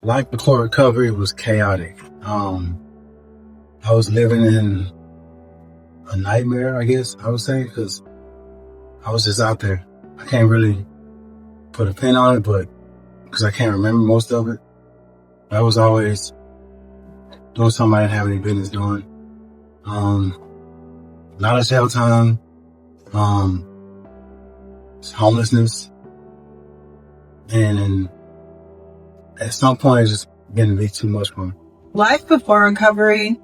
Life before recovery was chaotic. I was living in a nightmare, I guess I would say, because I was just out there. I can't really put a pin on it, but because I can't remember most of it. I was always doing something I didn't have any business doing. A lot of jail time, homelessness, and at some point it's just getting to be too much for me. Life before recovery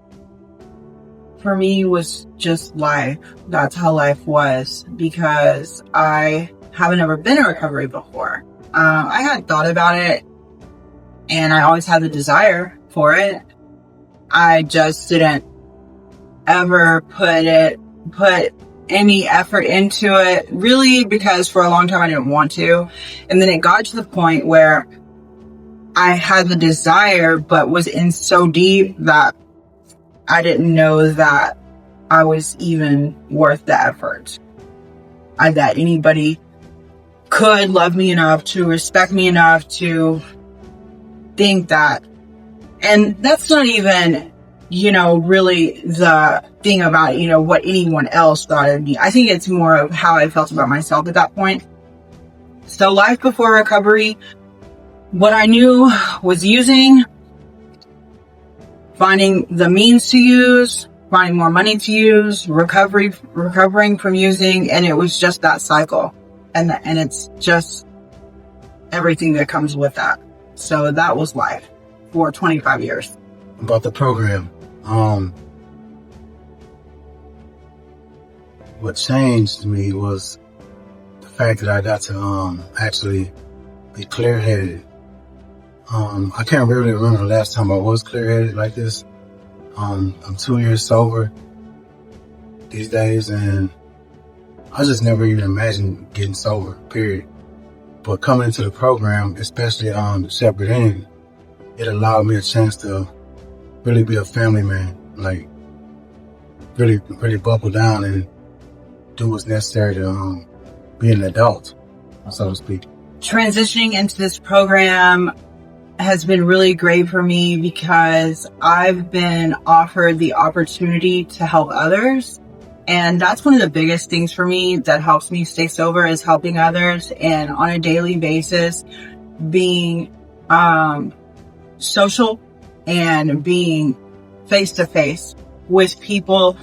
for me was just life. That's how life was, because I haven't ever been in recovery before. I had thought about it and I always had the desire for it. I just didn't ever put any effort into it, really, because for a long time I didn't want to. And then it got to the point where I had the desire, but was in so deep that I didn't know that I was even worth the effort. That anybody could love me enough to respect me enough to think that. And that's not even, really the thing about, what anyone else thought of me. I think it's more of how I felt about myself at that point. So life before recovery, what I knew was using, finding the means to use, finding more money to use, recovering from using, and it was just that cycle. And it's just everything that comes with that. So that was life for 25 years. About the program, what changed me was the fact that I got to actually be clear-headed. I can't really remember the last time I was clear-headed like this. I'm 2 years sober these days, and I just never even imagined getting sober, period. But coming into the program, especially on the separate end, it allowed me a chance to really be a family man, like really buckle down and do what's necessary to be an adult, so to speak. Transitioning into this program has been really great for me because I've been offered the opportunity to help others. And that's one of the biggest things for me that helps me stay sober, is helping others, and on a daily basis, being social and being face to face with people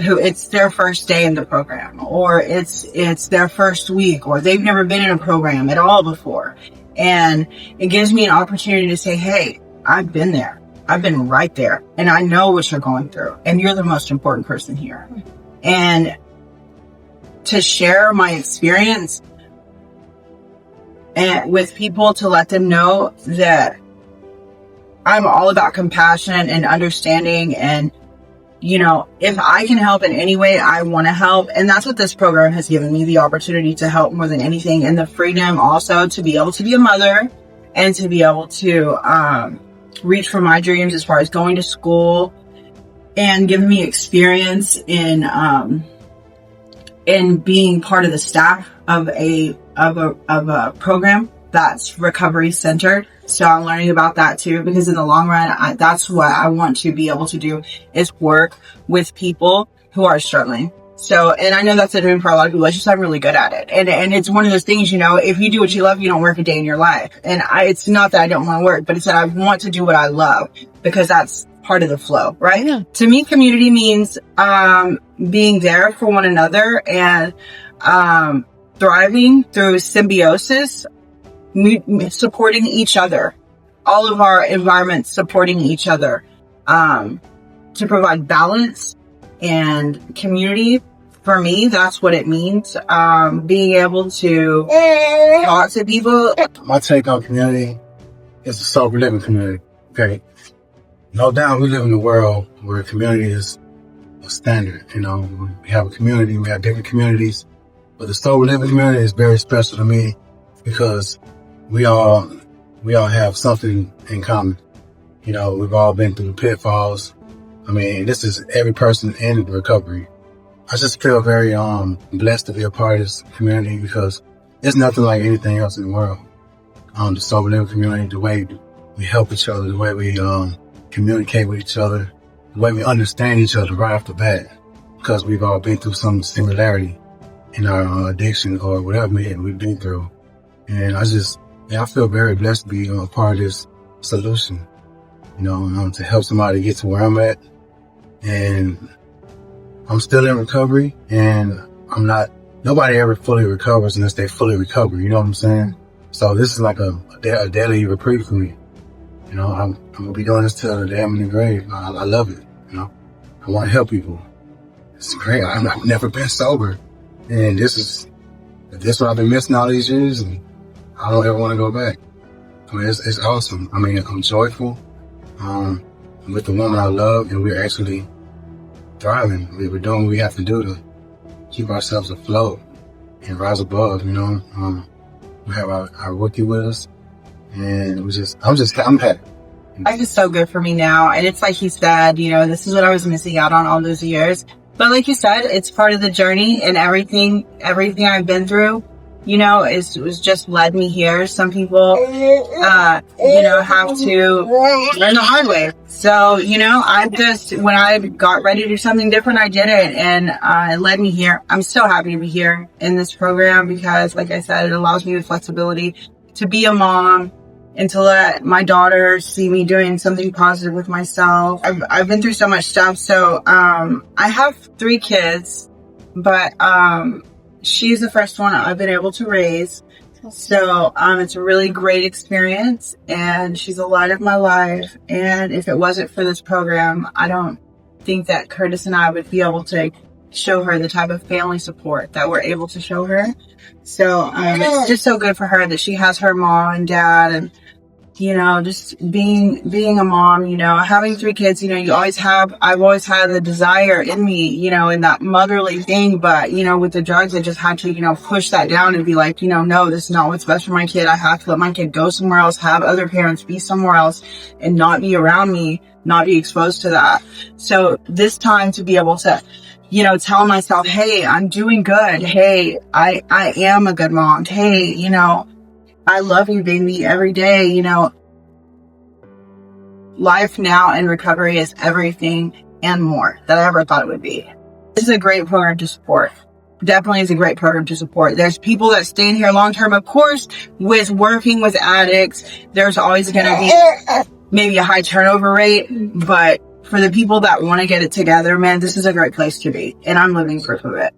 who it's their first day in the program, or it's their first week, or they've never been in a program at all before. And it gives me an opportunity to say, hey, I've been there. I've been right there. And I know what you're going through. And you're the most important person here. And to share my experience and with people, to let them know that I'm all about compassion and understanding. And, if I can help in any way, I want to help. And that's what this program has given me, the opportunity to help more than anything. And the freedom also to be able to be a mother and to be able to reach for my dreams as far as going to school, and giving me experience in being part of the staff of a program that's recovery centered. So I'm learning about that too, because in the long run, that's what I want to be able to do, is work with people who are struggling. So, and I know that's a dream for a lot of people. It's just I'm really good at it. And it's one of those things, if you do what you love, you don't work a day in your life. And it's not that I don't want to work, but it's that I want to do what I love, because that's part of the flow, right? Yeah. To me, community means being there for one another and thriving through symbiosis, supporting each other, all of our environments supporting each other, to provide balance and community. For me, that's what it means. Being able to talk to people. My take on community is a sober living community. Okay. No doubt we live in a world where community is a standard. We have a community, we have different communities, but the sober living community is very special to me because we all have something in common. We've all been through the pitfalls. This is every person in recovery. I just feel very blessed to be a part of this community, because it's nothing like anything else in the world. The sober living community, the way we help each other, the way we communicate with each other, the way we understand each other right off the bat, because we've all been through some similarity in our addiction or whatever we've been through. And I feel very blessed to be a part of this solution, to help somebody get to where I'm at. And I'm still in recovery, and nobody ever fully recovers unless they fully recover, you know what I'm saying? So this is like a daily reprieve for me. I'm gonna be doing this till the day I'm in the grave. I love it, I want to help people. It's great. I've never been sober, and this is what I've been missing all these years, and I don't ever want to go back. I mean, it's awesome. I mean, I'm joyful. With the woman I love, and we're actually thriving. We're doing what we have to do to keep ourselves afloat and rise above, We have our rookie with us, and I'm happy. Life is so good for me now. And it's like he said, this is what I was missing out on all those years. But like you said, it's part of the journey, and everything I've been through, was just led me here. Some people, have to learn the hard way. So, when I got ready to do something different, I did it, and it led me here. I'm so happy to be here in this program because, like I said, it allows me the flexibility to be a mom and to let my daughter see me doing something positive with myself. I've been through so much stuff. So, I have 3 kids, but, she's the first one I've been able to raise. So, it's a really great experience, and she's the light of my life. And if it wasn't for this program, I don't think that Curtis and I would be able to show her the type of family support that we're able to show her. So, it's just so good for her that she has her mom and dad, and, just being a mom, having 3 kids, I've always had the desire in me, in that motherly thing. But, with the drugs, I just had to, push that down and be like, no, this is not what's best for my kid. I have to let my kid go somewhere else, have other parents, be somewhere else, and not be around me, not be exposed to that. So this time to be able to, tell myself, hey, I'm doing good. Hey, I am a good mom. Hey, I love you, baby, every day. Life now in recovery is everything and more that I ever thought it would be. This is a great program to support. Definitely is a great program to support. There's people that stay in here long term. Of course, with working with addicts, there's always going to be maybe a high turnover rate. But for the people that want to get it together, man, this is a great place to be. And I'm living proof of it.